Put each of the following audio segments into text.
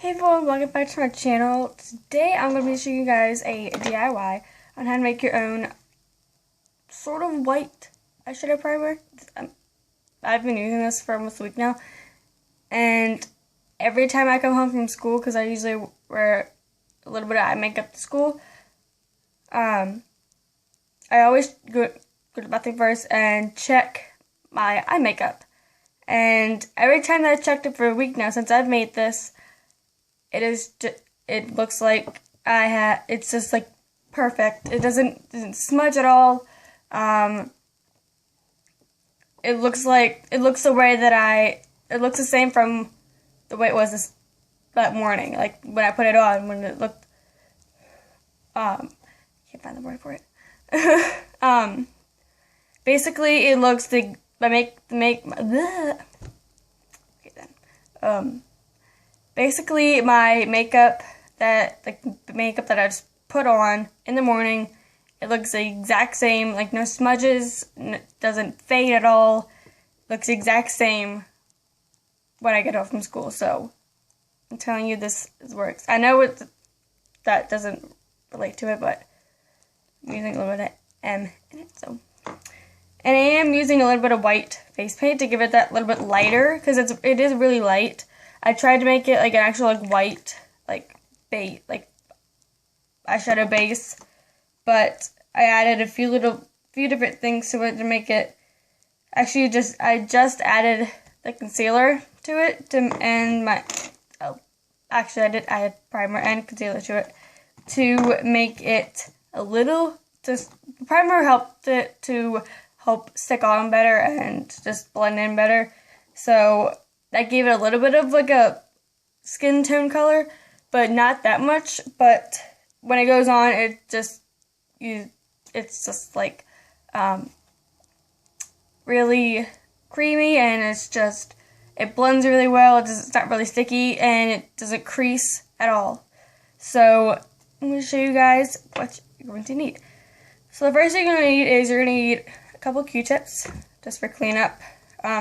Hey everyone, welcome back to my channel. Today I'm going to be showing you guys a DIY on how to make your own sort of white eyeshadow primer. I've been using this for almost a week now, and every time I come home from school, because I usually wear a little bit of eye makeup to school, I always go to the bathroom first and check my eye makeup. And every time that I checked it for a week now, since I've made this, it looks like it's just like perfect. It doesn't smudge at all. It looks the same from the way it was that morning, like when I put it on, when it looked, can't find the word for it. Basically it looks basically my makeup the makeup that I just put on in the morning, it looks the exact same, like no smudges, doesn't fade at all, looks the exact same when I get home from school. So I'm telling you, this works. I know that doesn't relate to it, but I'm using a little bit of M in it, so. And I am using a little bit of white face paint to give it that little bit lighter, because it is really light. I tried to make it like an actual white eyeshadow base, but I added a few different things to it to make it. Actually, I just added the concealer to it I added primer and concealer to it to make it a little. The primer helped it to help stick on better and just blend in better. So that gave it a little bit of like a skin tone color, but not that much. But when it goes on, it's just like really creamy, and it blends really well. It's not really sticky, and it doesn't crease at all. So I'm going to show you guys what you're going to need. So the first thing you're going to need is a couple Q-tips just for cleanup.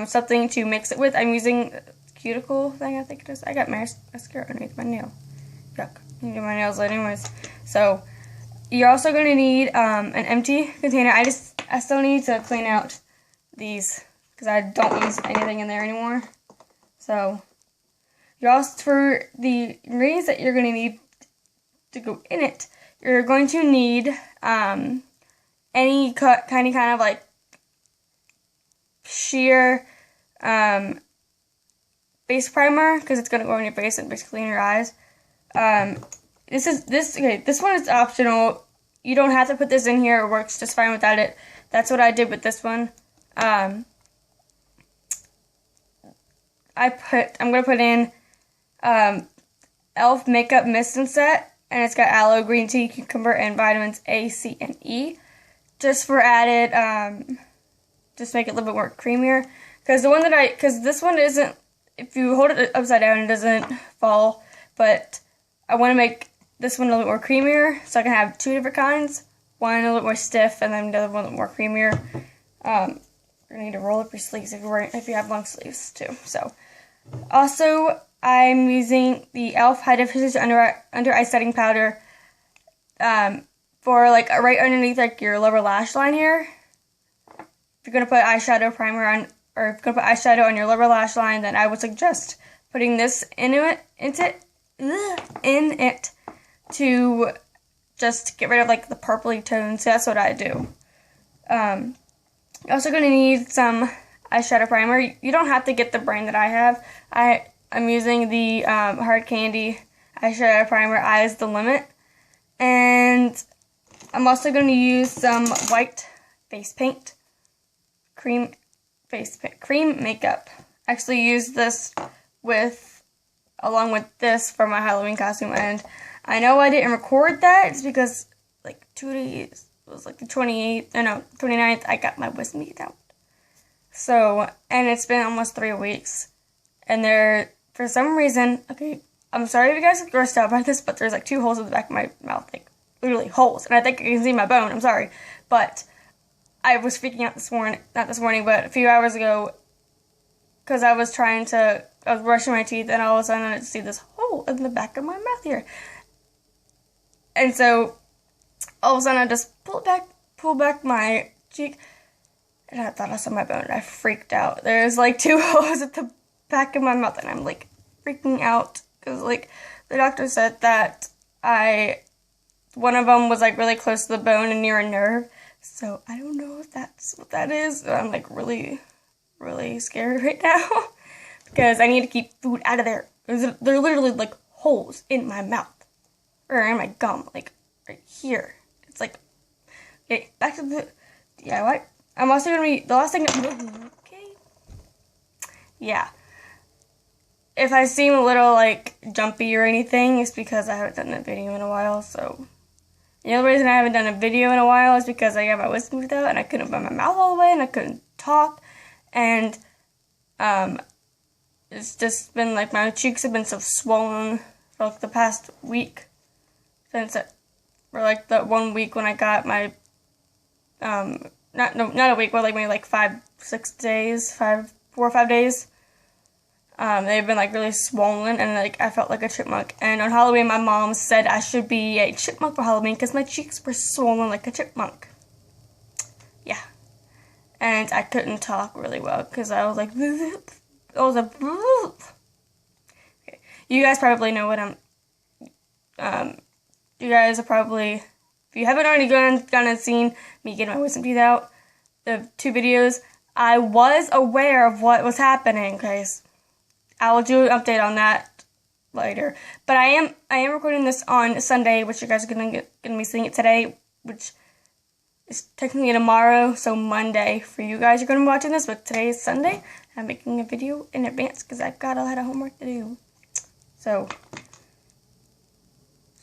Something to mix it with. I'm using a cuticle thing, I think it is. I got mascara underneath my nail. Yuck. I need to do my nails anyways. So you're also going to need an empty container. I still need to clean out these because I don't use anything in there anymore. So you're also, for the ingredients that you're going to need to go in it, you're going to need any kind of like sheer base primer, because it's going to go on your face and basically in your eyes. This one is optional. You don't have to put this in here. It works just fine without it. That's what I did with this one. I'm going to put in e.l.f. Makeup Mist and Set, and it's got aloe, green tea, cucumber, and vitamins A, C, and E. Just for added, just make it a little bit more creamier. Because this one isn't, if you hold it upside down, it doesn't fall. But I want to make this one a little bit more creamier, so I can have two different kinds. One a little bit more stiff, and then the other one a little more creamier. You're going to need to roll up your sleeves if you have long sleeves too. So, also, I'm using the e.l.f. High Definition Under Eye Setting Powder for like right underneath like your lower lash line here. If you're going to put eyeshadow primer on, or if you're going to put eyeshadow on your lower lash line, then I would suggest putting this in it to just get rid of like the purpley tones. So that's what I do. You're also going to need some eyeshadow primer. You don't have to get the brand that I have. I'm using the Hard Candy eyeshadow primer, Eyes the Limit. And I'm also going to use some white face paint. Cream makeup. I actually used this along with this for my Halloween costume, and I know I didn't record that. It's because like 2 days, it was like the 29th, I got my wisdom teeth out. So, and it's been almost 3 weeks, and for some reason, okay, I'm sorry if you guys are grossed out by this, but there's like 2 holes in the back of my mouth, like literally holes, and I think you can see my bone. I'm sorry, but I was freaking out not this morning, but a few hours ago, because I was trying to I was brushing my teeth, and all of a sudden I see this hole in the back of my mouth here. And so all of a sudden I just pulled back my cheek, and I thought I saw my bone, and I freaked out. There's like 2 holes at the back of my mouth, and I'm like freaking out because like the doctor said that one of them was like really close to the bone and near a nerve. So I don't know if that's what that is. I'm like really, really scared right now because I need to keep food out of there. They're literally like holes in my mouth or in my gum, like right here. It's like, okay, back to the DIY. I'm also gonna be the last thing. Okay, yeah. If I seem a little like jumpy or anything, it's because I haven't done a video in a while. So the other reason I haven't done a video in a while is because I got my wisdom tooth out and I couldn't open my mouth all the way and I couldn't talk, and it's just been like my cheeks have been so swollen for like the past week for like the 1 week when I got my not a week, but like maybe like 4 or 5 days. They've been like really swollen, and like I felt like a chipmunk. And on Halloween, my mom said I should be a chipmunk for Halloween because my cheeks were swollen like a chipmunk. Yeah, and I couldn't talk really well because I was like, okay. You guys probably know what you guys are probably, if you haven't already gone and seen me get my wisdom teeth out, the 2 videos, I was aware of what was happening, guys. I will do an update on that later. But I am recording this on Sunday, which you guys are gonna be seeing it today, which is technically tomorrow, so Monday for you guys. You're gonna be watching this, but today is Sunday. I'm making a video in advance because I've got a lot of homework to do. So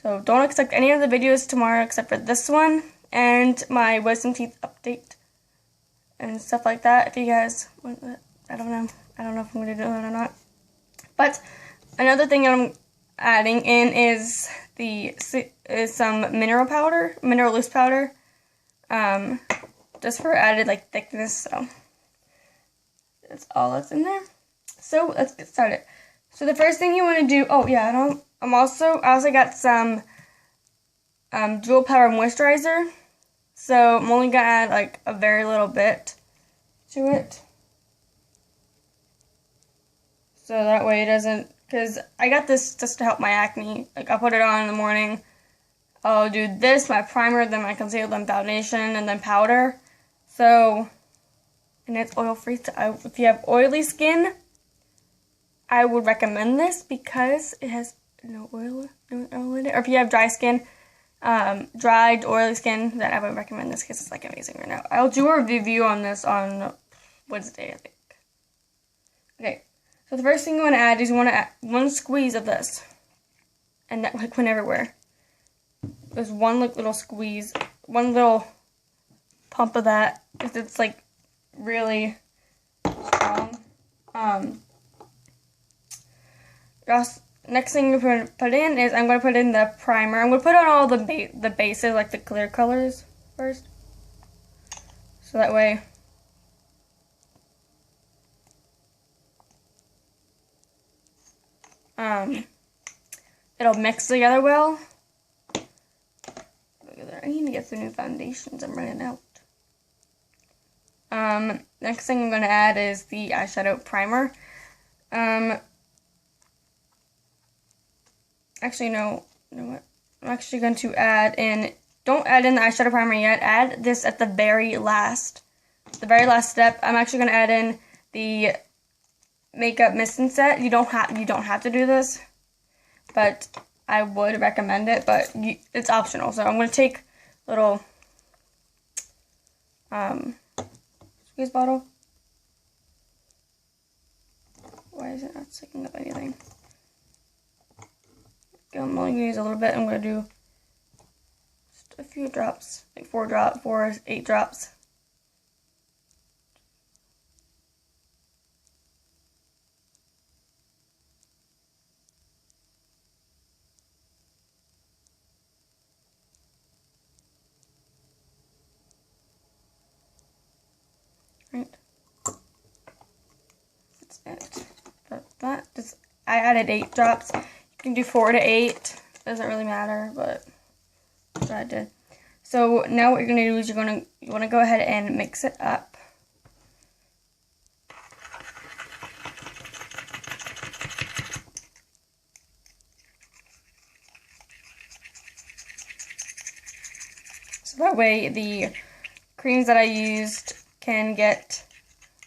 don't expect any of the videos tomorrow except for this one and my wisdom teeth update and stuff like that. If you guys want that, I don't know if I'm gonna do that or not. But another thing I'm adding in is some mineral loose powder, just for added like thickness. So that's all that's in there. So let's get started. So the first thing you want to do, I also got some Jewel Power moisturizer. So I'm only gonna add like a very little bit to it. So that way it doesn't, because I got this just to help my acne. Like I'll put it on in the morning. I'll do this, my primer, then my concealer, then foundation, and then powder. So, and it's oil free. So if you have oily skin, I would recommend this because it has no oil in it. Or if you have dry skin, dried, oily skin, then I would recommend this because it's like amazing right now. I'll do a review on this on Wednesday, I think. Okay. So the first thing you want to add is you want to add 1 squeeze of this, and that like went everywhere. There's one little squeeze, one little pump of that, because it's like really strong. Next thing you're going to put in is I'm going to put in the primer. I'm going to put on all the bases, like the clear colors first, so that way. It'll mix together well. Look at that. I need to get some new foundations. I'm running out. Next thing I'm going to add is the eyeshadow primer. Actually, no. You know what? I'm actually going to add in. Don't add in the eyeshadow primer yet. Add this at the very last. The very last step. I'm actually going to add in the makeup misting set. You don't have to do this, but I would recommend it, but it's optional. So I'm going to take a little squeeze bottle. Why is it not sticking up anything? Okay, I'm only going to use a little bit. I'm going to do just a few drops, like 4 or 8 drops. Right. That's it. But that I added 8 drops. You can do 4 to 8. Doesn't really matter, but that's what I did. So now what you're going to do is you want to go ahead and mix it up. So that way the creams that I used can get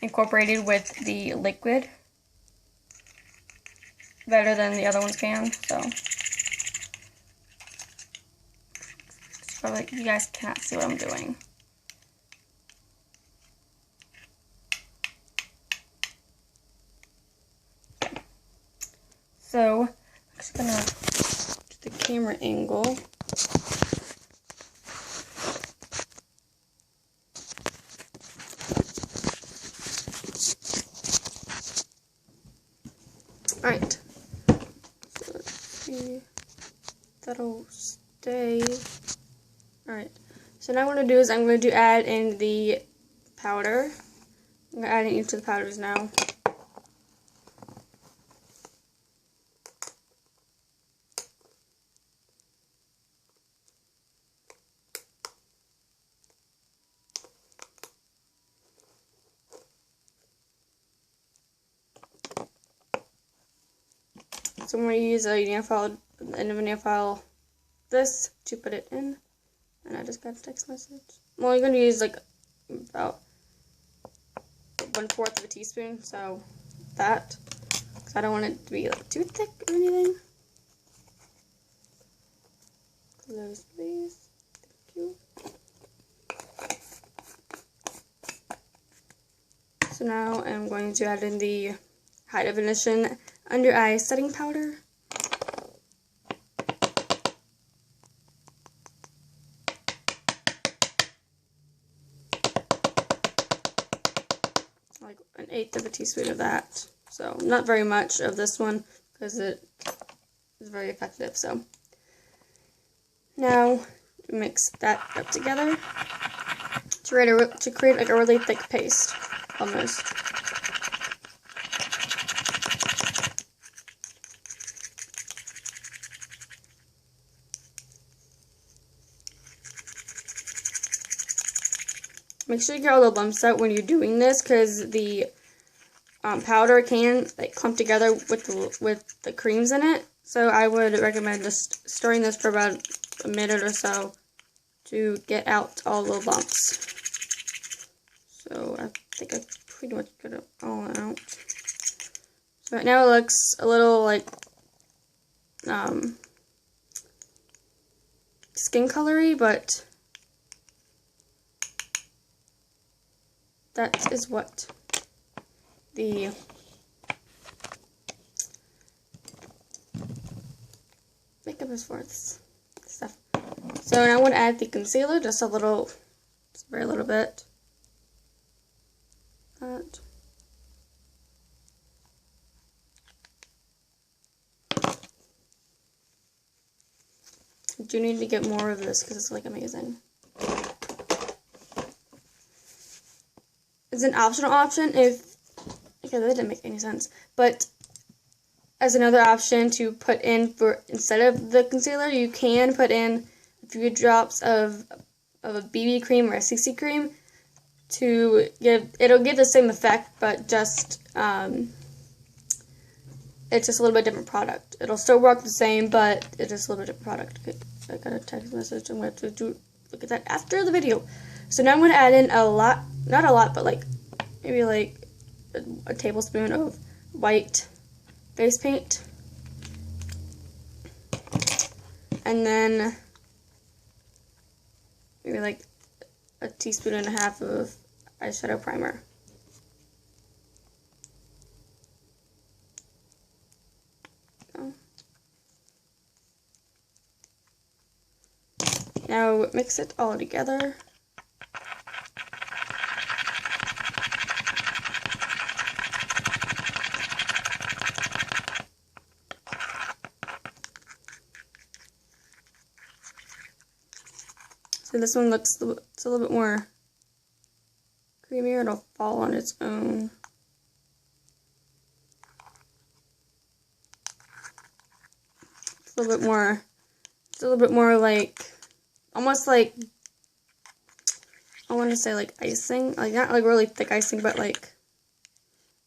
incorporated with the liquid better than the other ones can. So probably you guys cannot see what I'm doing. So I'm just gonna do the camera angle. Alright, so let's see, that'll stay. Alright, so now what I'm going to do is I'm going to add in the powder. I'm going to add in each of the powders now. So I'm going to use a nail file, the end of a nail file, this, to put it in. And I just got a text message. Well, I'm going to use like about 1/4 of a teaspoon, so that. Because I don't want it to be like too thick or anything. Close, please. Thank you. So now I'm going to add in the high definition under eye setting powder. Like 1/8 of a teaspoon of that. So not very much of this one because it is very effective. So now mix that up together to create like a really thick paste almost. Make sure you get all the lumps out when you're doing this, because the powder can like clump together with the creams in it. So I would recommend just stirring this for about a minute or so to get out all the lumps. So I think I pretty much got it all out. So right now it looks a little like skin colory, but that is what the makeup is for, this stuff. So now I'm going to add the concealer, just a little, just a very little bit. That. I do need to get more of this because it's like amazing. It's an optional option if, okay, that didn't make any sense, but as another option to put in for, instead of the concealer, you can put in a few drops of a BB cream or a CC cream to give, it'll give the same effect, but just, it's just a little bit different product. It'll still work the same, but it's just a little bit different product. Okay, so I got a text message. I'm going to have to look at that after the video. So now I'm going to add in a lot, not a lot, but like maybe like a tablespoon of white face paint. And then maybe like a teaspoon and a half of eyeshadow primer. Now mix it all together. So this one looks, it's a little bit more creamier. It'll fall on its own. a little bit more like, almost like, I want to say like icing, like not like really thick icing, but like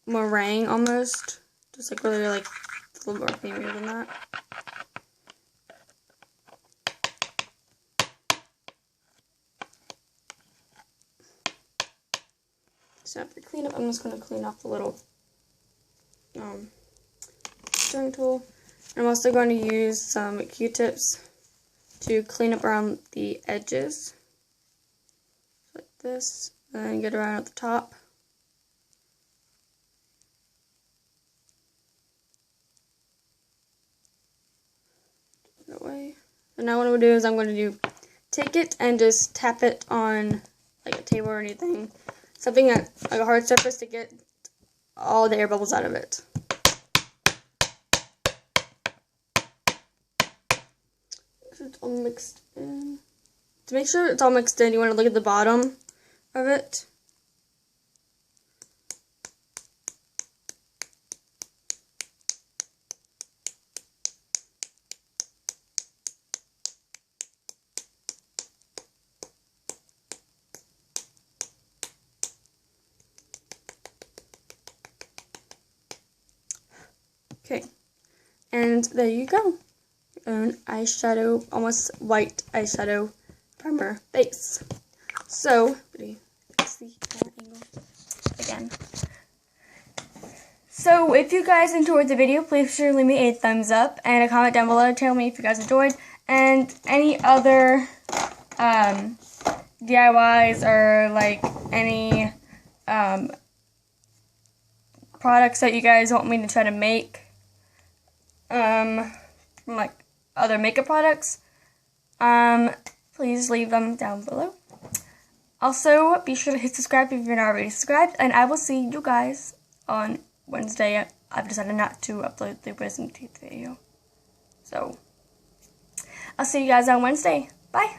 meringue almost, just like really like a little more creamier than that. So after cleanup, I'm just going to clean off the little stirring tool. I'm also going to use some Q-tips to clean up around the edges, like this, and then get around at the top. That way. And now what I'm going to do is I'm going to take it and just tap it on like a table or anything, something that like a hard surface, to get all the air bubbles out of it. It's all mixed in. To make sure it's all mixed in, you want to look at the bottom of it. Okay, and there you go. Own eyeshadow, almost white eyeshadow primer base. So, see that angle again. So, if you guys enjoyed the video, please sure leave me a thumbs up and a comment down below. Tell me if you guys enjoyed, and any other DIYs or like any products that you guys want me to try to make. From like other makeup products, please leave them down below. Also, be sure to hit subscribe if you're not already subscribed, and I will see you guys on Wednesday. I've decided not to upload the wisdom teeth video, so I'll see you guys on Wednesday. Bye.